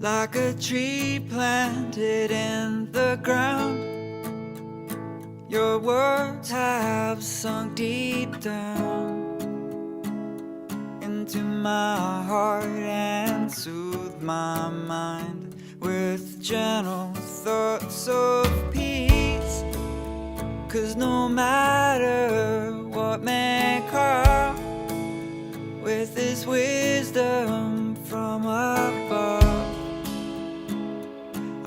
like a tree planted in the ground. Your words have sunk deep down into my heart and soothed my mind with gentle thoughts of peace. 'Cause no matter what may come, with His wisdom from above,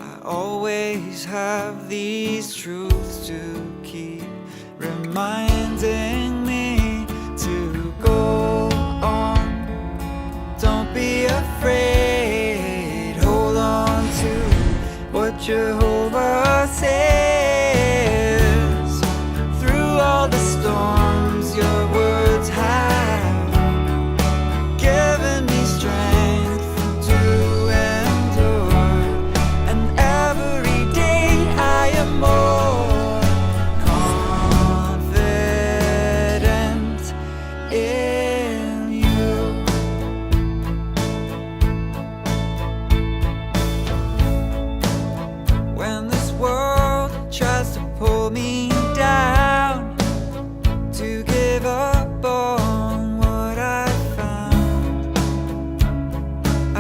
I always have these truths to keep reminding me to go on. Don't be afraid, hold on to what Jehova says. Through all the storms, your words have given me strength to endure, and every day I am more confident in you. When this world tries to pull me down, to give up on what I found,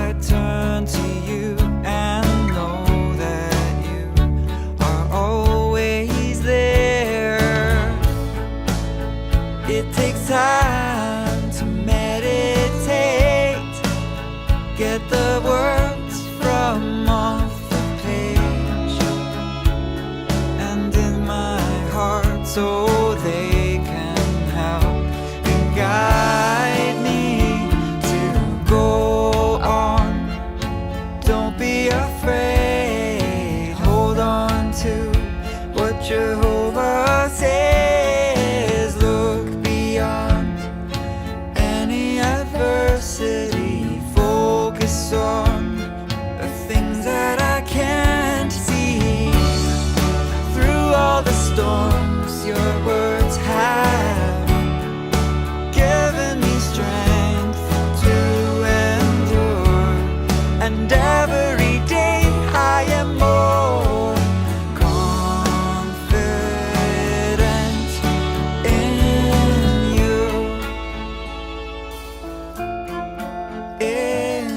I turn to you and know that you are always there. It takes time to meditate, get the words from off the page and in my heart, so they can help and guide me to go on. Don't be afraid, hold on to what Jehova says. Look beyond any adversity, focus on the things that I can't see. Through all the storms, your words have given me strength to endure, and every day I am more confident in you. In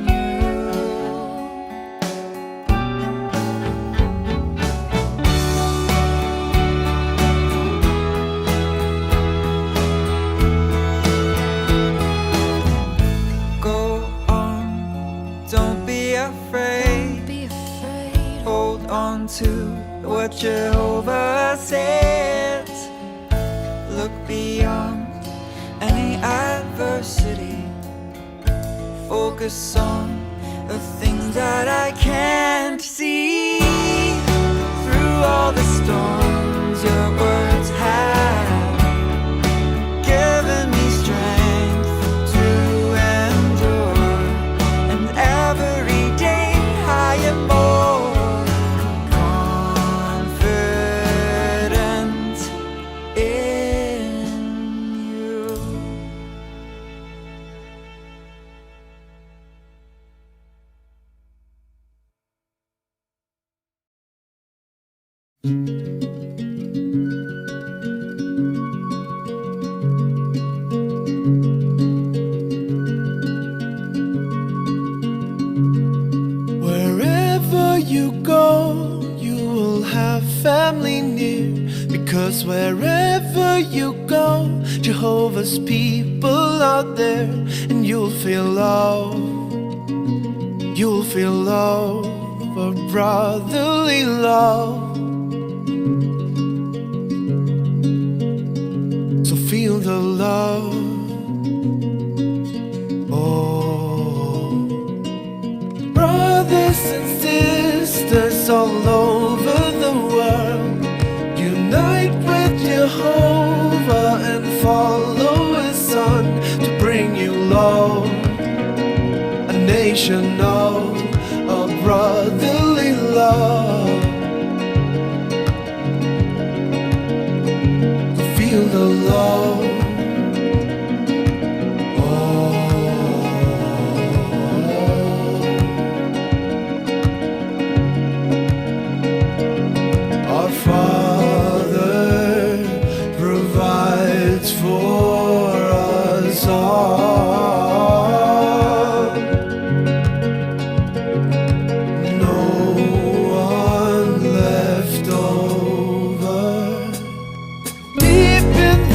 you. Go on, don't be afraid, hold on to what Jehovah says. Look beyond any adversity, focus on the things that I can't see. Through all the storms, your words have given me strength to endure, and every day I am more confident in you. Wherever you go, you will have family near, because wherever you go, Jehovah's people are there, and you'll feel love. You'll feel love, a brotherly love. So feel the love. Oh, brothers and sisters all over the world, unite with Jehovah and follow His Son to bring you love, a nation of brotherly love. To feel the love. Oh,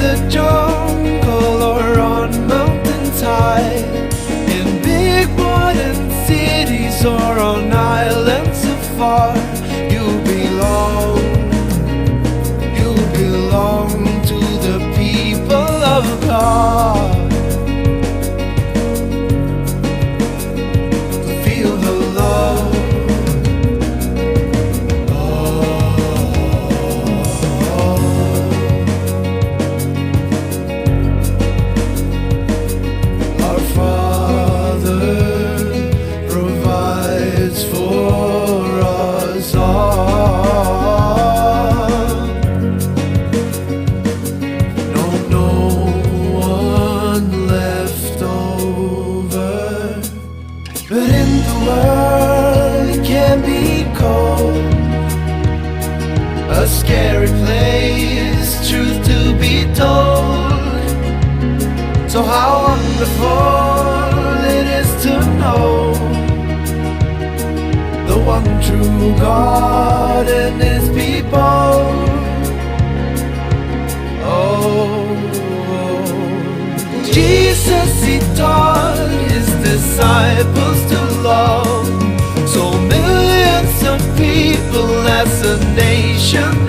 the jungle or on mountains high, in big modern cities or on islands afar, you belong to the people of God. Feel the love. Our Father provides for us all. No one left over. But in the world it can be cold, a scary place, truth to be told. So how wonderful it is to know the one true God and His people. Oh, Jesus, He taught His disciples to love. So millions of people as a nation